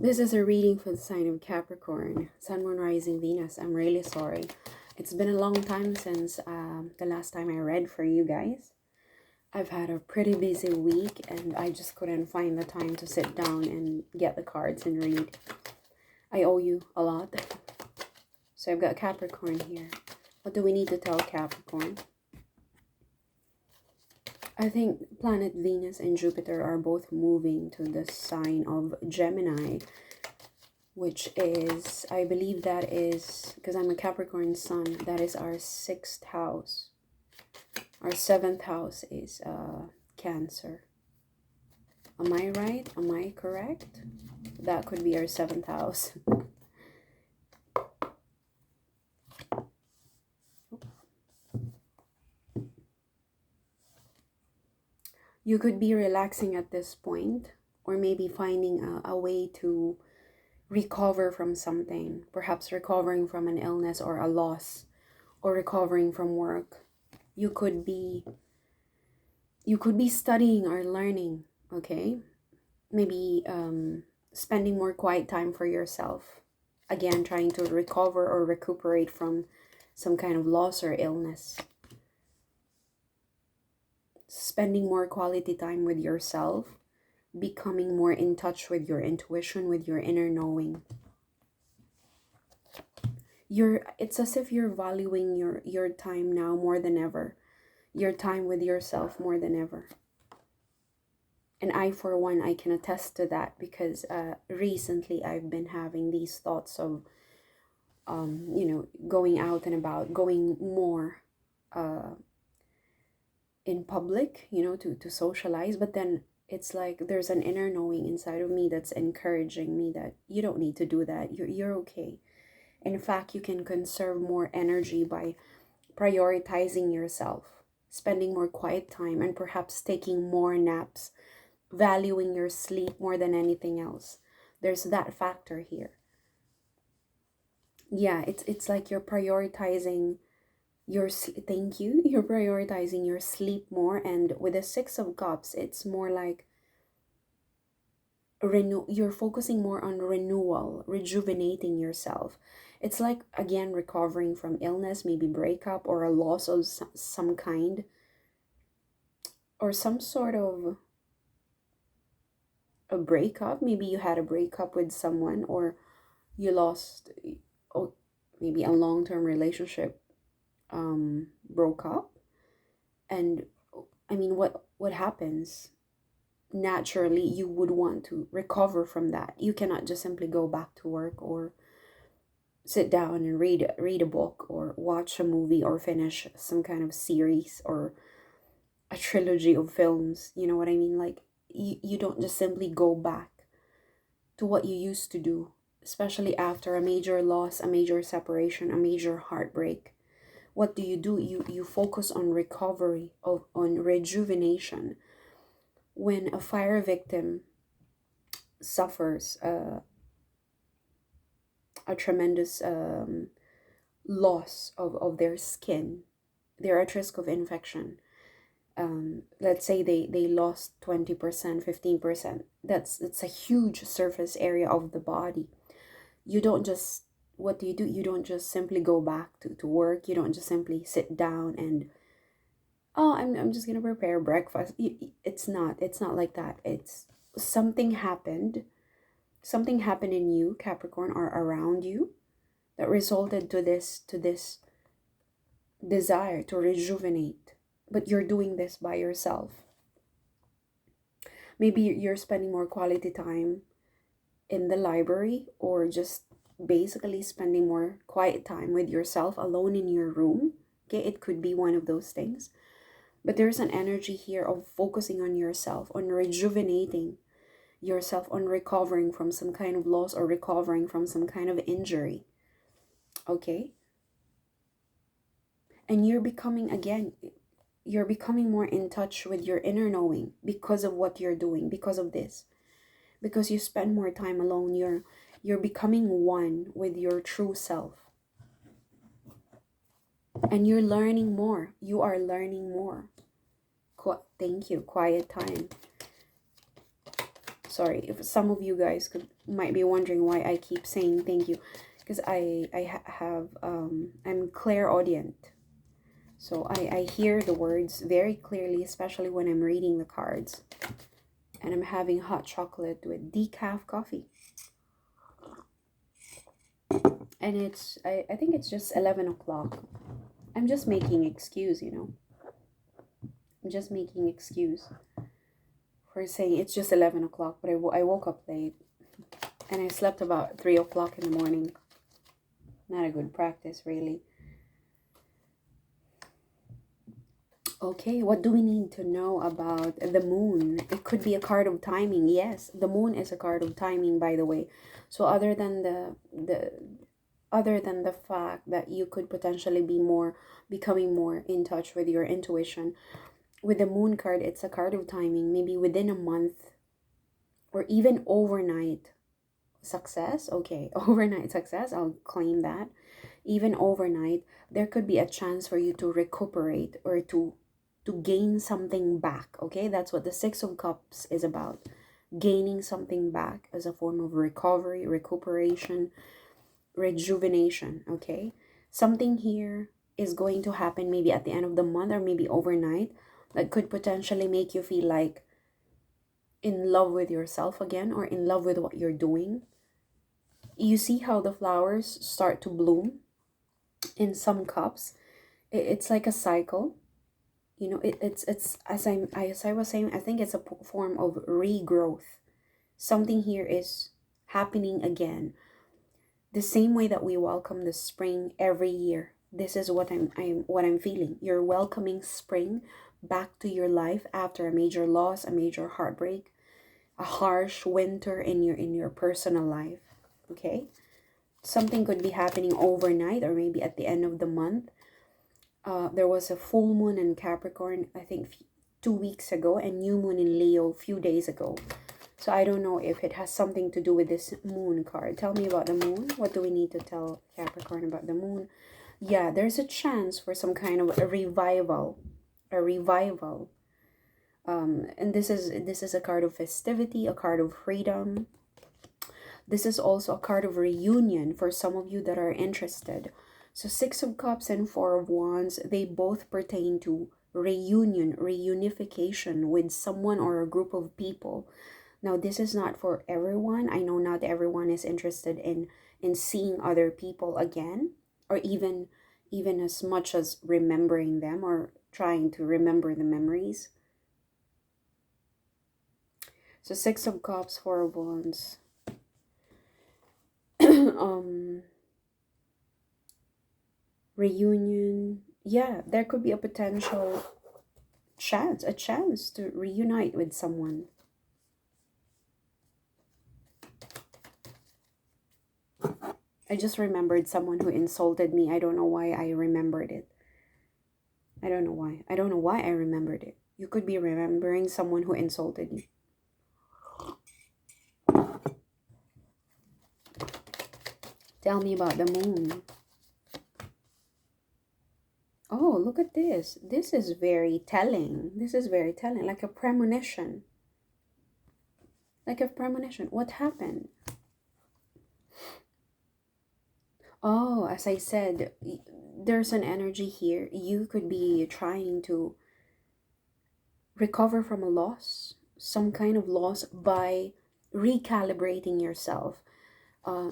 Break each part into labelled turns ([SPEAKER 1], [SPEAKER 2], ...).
[SPEAKER 1] This is a reading for the sign of Capricorn, Sun, Moon, Rising, Venus. I'm really sorry. It's been a long time since the last time I read for you guys. I've had a pretty busy week and I just couldn't find the time to sit down and get the cards and read. I owe you a lot. So I've got Capricorn here. What do we need to tell Capricorn? I think planet Venus and Jupiter are both moving to the sign of Gemini, which is, I believe that is, because I'm a Capricorn sun, that is our 6th house. Our 7th house is Cancer. Am I right? Am I correct? That could be our 7th house. You could be relaxing at this point, or maybe finding a way to recover from something, perhaps recovering from an illness or a loss, or recovering from work. You could be studying or learning, okay? Maybe spending more quiet time for yourself. Again, trying to recover or recuperate from some kind of loss or illness. Spending more quality time with yourself, becoming more in touch with your intuition, with your inner knowing. It's as if you're valuing your time now more than ever. Your time with yourself more than ever. And I, for one, I can attest to that because recently I've been having these thoughts of, going out and about, going more in public, to socialize. But then it's like there's an inner knowing inside of me that's encouraging me that you don't need to do that. You're okay. In fact, you can conserve more energy by prioritizing yourself, spending more quiet time, and perhaps taking more naps, valuing your sleep more than anything else. There's that factor here. Yeah, it's like you're prioritizing thank you. You're prioritizing your sleep more, and with the 6 of Cups, it's more like you're focusing more on renewal, rejuvenating yourself. It's like, again, recovering from illness, maybe breakup or a loss of some kind, or some sort of a breakup. Maybe you had a breakup with someone, or you lost, oh, maybe a long-term relationship broke up. And I mean, what happens? Naturally, you would want to recover from that. You cannot just simply go back to work or sit down and read a book or watch a movie or finish some kind of series or a trilogy of films. You know what I mean? Like, you don't just simply go back to what you used to do, especially after a major loss, a major separation, a major heartbreak. What do? You focus on recovery, on rejuvenation. When a fire victim suffers a tremendous loss of their skin, they're at risk of infection. Let's say they lost 20%, 15%. That's a huge surface area of the body. You don't just, what do? You don't just simply go back to work. You don't just simply sit down and, oh, I'm just gonna prepare breakfast. It's not like that. It's something happened in you, Capricorn, or around you, that resulted to this desire to rejuvenate. But you're doing this by yourself. Maybe you're spending more quality time in the library, or just basically spending more quiet time with yourself alone in your room. Okay, it could be one of those things. But there's an energy here of focusing on yourself, on rejuvenating yourself, on recovering from some kind of loss or recovering from some kind of injury. Okay? And you're becoming more in touch with your inner knowing because of what you're doing, because of this. Because you spend more time alone, you're becoming one with your true self. And you're learning more. You are learning more. Thank you. Quiet time. Sorry if some of you guys might be wondering why I keep saying thank you, because I'm clairaudient. So I hear the words very clearly, especially when I'm reading the cards. And I'm having hot chocolate with decaf coffee. And I think it's just 11 o'clock. I'm just making excuse, I'm just making excuse for saying it's just 11 o'clock, but I woke up late. And I slept about 3 o'clock in the morning. Not a good practice, really. Okay, what do we need to know about the moon? It could be a card of timing. Yes, the moon is a card of timing, by the way. So other than the fact that you could potentially be becoming more in touch with your intuition, with the moon card, it's a card of timing. Maybe within a month or even overnight success. Okay, overnight success, I'll claim that. Even overnight, there could be a chance for you to recuperate or to gain something back. Okay, that's what the Six of Cups is about. Gaining something back as a form of recovery, recuperation, rejuvenation. Okay, something here is going to happen maybe at the end of the month or maybe overnight that could potentially make you feel like in love with yourself again or in love with what you're doing. You see how the flowers start to bloom in some cups. It's like a cycle. It's as I was saying, I think it's a form of regrowth. Something here is happening again. The same way that we welcome the spring every year. This is what I'm feeling. You're welcoming spring back to your life after a major loss, a major heartbreak, a harsh winter in your personal life. Okay? Something could be happening overnight or maybe at the end of the month. There was a full moon in Capricorn, I think 2 weeks ago, and new moon in Leo a few days ago. So I don't know if it has something to do with this moon card. Tell me about the moon. What do we need to tell Capricorn about the moon? Yeah, there's a chance for some kind of a revival. A revival. And this is a card of festivity, a card of freedom. This is also a card of reunion for some of you that are interested. So Six of Cups and Four of Wands, they both pertain to reunion, reunification with someone or a group of people. Now, this is not for everyone. I know not everyone is interested in seeing other people again, or even as much as remembering them or trying to remember the memories. So Six of Cups, Four of Wands. Reunion. Yeah, there could be a potential a chance to reunite with someone. I just remembered someone who insulted me. I don't know why I remembered it. I don't know why. I don't know why I remembered it. You could be remembering someone who insulted you. Tell me about the moon. Oh, look at this. This is very telling. This is very telling. Like a premonition. Like a premonition. What happened? Oh, as I said, there's an energy here. You could be trying to recover from a loss, some kind of loss, by recalibrating yourself,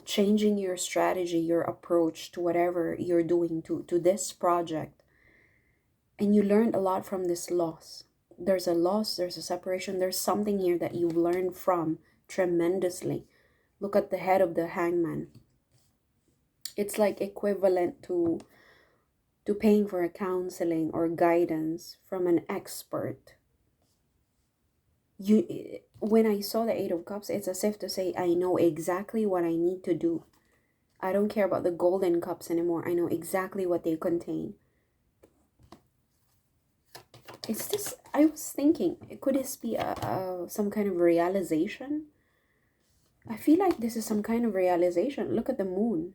[SPEAKER 1] changing your strategy, your approach to whatever you're doing to this project. And you learned a lot from this loss. There's a loss, there's a separation, there's something here that you've learned from tremendously. Look at the head of the hangman. It's like equivalent to paying for a counseling or guidance from an expert. When I saw the Eight of Cups, it's as if to say, I know exactly what I need to do. I don't care about the golden cups anymore. I know exactly what they contain. Is this, I was thinking, could this be some kind of realization? I feel like this is some kind of realization. Look at the moon.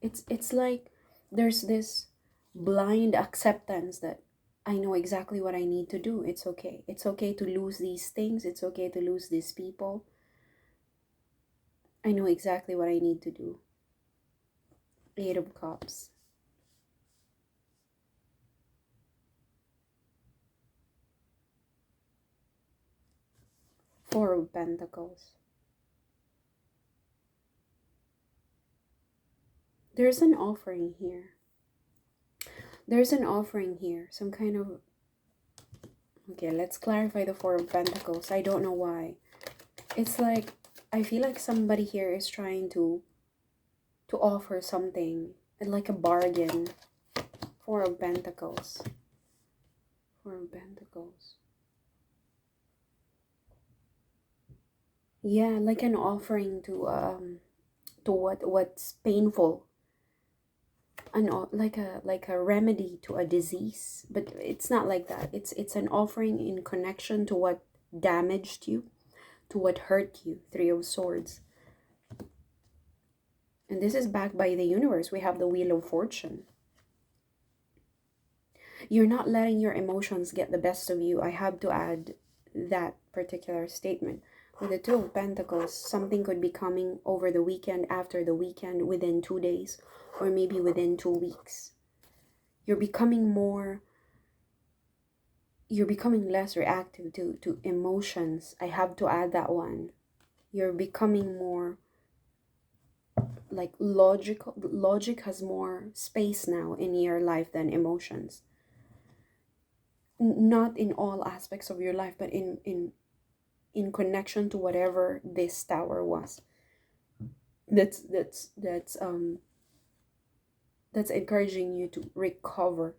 [SPEAKER 1] It's like there's this blind acceptance that I know exactly what I need to do. It's okay. It's okay to lose these things. It's okay to lose these people. I know exactly what I need to do. Eight of Cups. Four of Pentacles. There's an offering here. There's an offering here. Some kind of... Okay, let's clarify the Four of Pentacles. I don't know why. It's like, I feel like somebody here is trying to offer something, like a bargain. Four of Pentacles. Four of Pentacles. Yeah, like an offering to what's painful. Like a remedy to a disease, but it's not like that. It's an offering in connection to what damaged you, to what hurt you. Three of Swords. And this is backed by the universe. We have the Wheel of Fortune. You're not letting your emotions get the best of you. I have to add that particular statement. With the Two of Pentacles, something could be coming over the weekend, after the weekend, within 2 days, or maybe within 2 weeks. You're becoming less reactive to emotions. I have to add that one. You're becoming more like logical. Logic has more space now in your life than emotions. Not in all aspects of your life, but in connection to whatever this tower was. That's encouraging you to recover.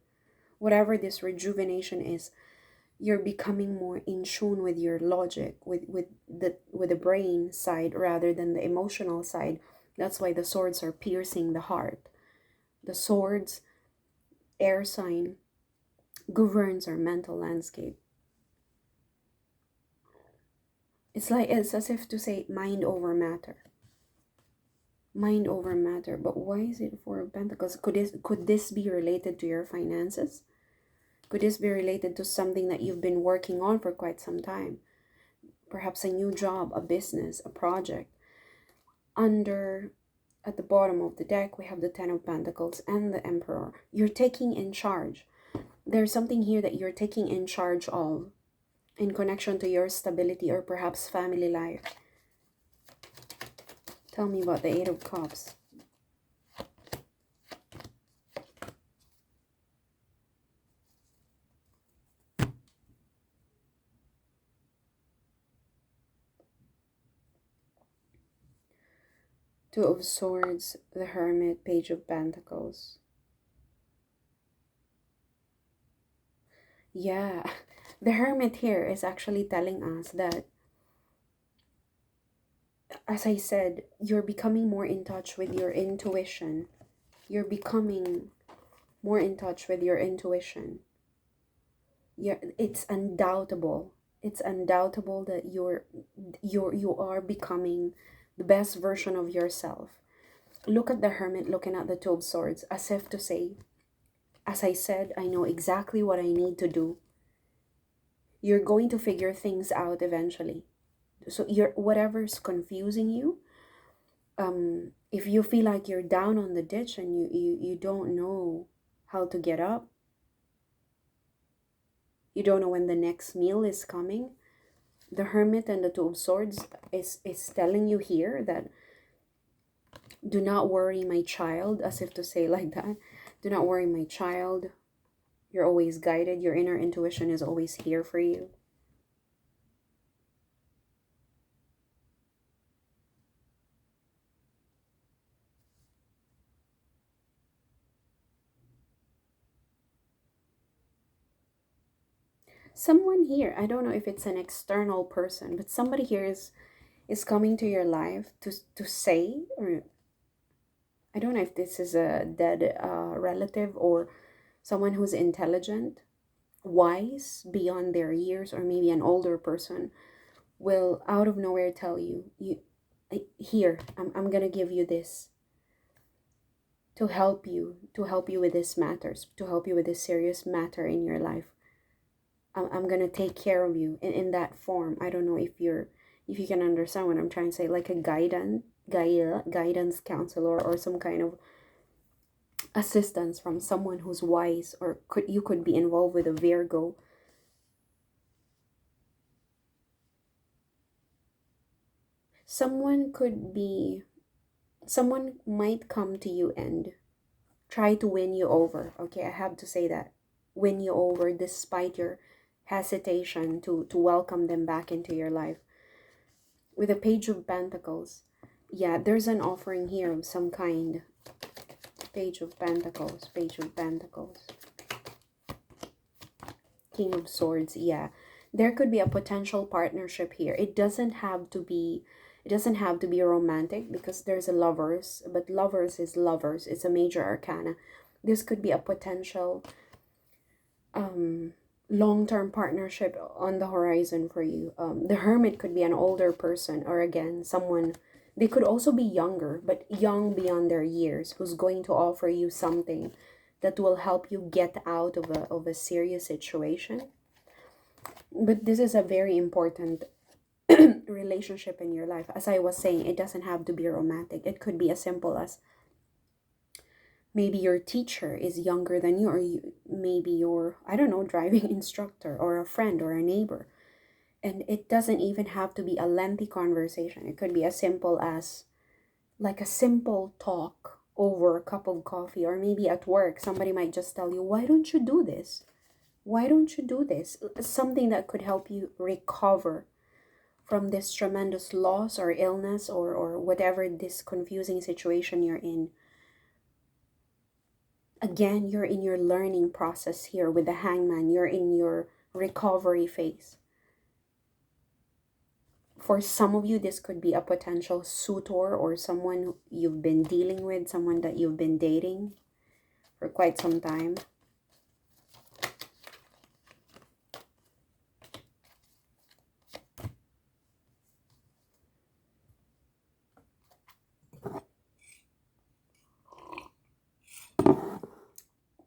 [SPEAKER 1] Whatever this rejuvenation is, you're becoming more in tune with your logic, with the brain side rather than the emotional side. That's why the swords are piercing the heart. The swords, air sign, governs our mental landscape. It's as if to say mind over matter. Mind over matter. But why is it Four of Pentacles? Could this be related to your finances? Could this be related to something that you've been working on for quite some time? Perhaps a new job, a business, a project. At the bottom of the deck, we have the Ten of Pentacles and the Emperor. You're taking in charge. There's something here that you're taking in charge of in connection to your stability or perhaps family life. Tell me about the Eight of Cups. Two of Swords, the Hermit, Page of Pentacles. Yeah, the Hermit here is actually telling us that, as I said, you're becoming more in touch with your intuition. You're becoming more in touch with your intuition. Yeah, it's undoubtable. It's undoubtable that you are becoming the best version of yourself. Look at the Hermit looking at the Two of Swords, as if to say, as I said, I know exactly what I need to do. You're going to figure things out eventually. So whatever's confusing you, if you feel like you're down on the ditch and you don't know how to get up, you don't know when the next meal is coming, the Hermit and the Two of Swords is telling you here that, do not worry, my child, as if to say like that. Do not worry, my child. You're always guided. Your inner intuition is always here for you. Someone here, I don't know if it's an external person, but somebody here is coming to your life to say, or I don't know if this is a dead relative or someone who's intelligent, wise beyond their years, or maybe an older person will out of nowhere tell you, here, I'm gonna give you this to help you with this matters, to help you with this serious matter in your life. I'm gonna take care of you in that form. I don't know if you can understand what I'm trying to say, like a guidance, guidance counselor, or some kind of assistance from someone who's wise, or you could be involved with a Virgo. Someone could be someone might come to you and try to win you over. Okay, I have to say that. Win you over despite your hesitation to welcome them back into your life. With a Page of Pentacles, yeah, there's an offering here of some kind. Page of Pentacles, Page of Pentacles. King of Swords, yeah. There could be a potential partnership here. It doesn't have to be romantic, because there's a lovers, but lovers is lovers. It's a major arcana. This could be a potential long-term partnership on the horizon for you. The Hermit could be an older person, or again, someone, they could also be younger, but young beyond their years, who's going to offer you something that will help you get out of a serious situation. But this is a very important relationship in your life. As I was saying, it doesn't have to be romantic. It could be as simple as maybe your teacher is younger than you, or maybe your, I don't know, driving instructor, or a friend, or a neighbor. And it doesn't even have to be a lengthy conversation. It could be as simple as like a simple talk over a cup of coffee, or maybe at work somebody might just tell you, why don't you do this, why don't you do this, something that could help you recover from this tremendous loss or illness, or whatever this confusing situation you're in. Again, you're in your learning process here with the Hangman. You're in your recovery phase. For some of you, this could be a potential suitor, or someone you've been dealing with, someone that you've been dating for quite some time.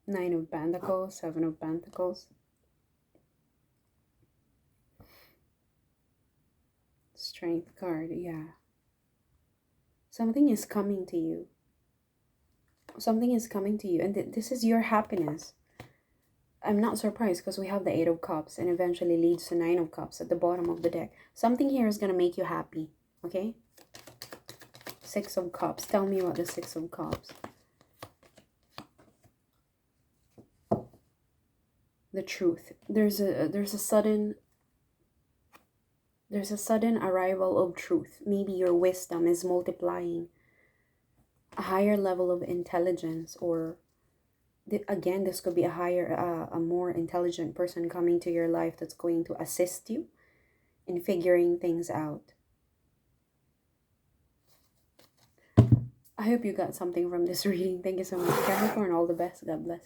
[SPEAKER 1] Nine of Pentacles, Seven of Pentacles. Strength card, yeah. Something is coming to you. Something is coming to you, and this is your happiness. I'm not surprised, because we have the Eight of Cups, and eventually leads to Nine of Cups at the bottom of the deck. Something here is going to make you happy, okay? Six of Cups. Tell me about the Six of Cups. The truth. There's a sudden arrival of truth. Maybe your wisdom is multiplying. A higher level of intelligence, or again, this could be a more intelligent person coming to your life that's going to assist you in figuring things out. I hope you got something from this reading. Thank you so much, Capricorn. All the best. God bless.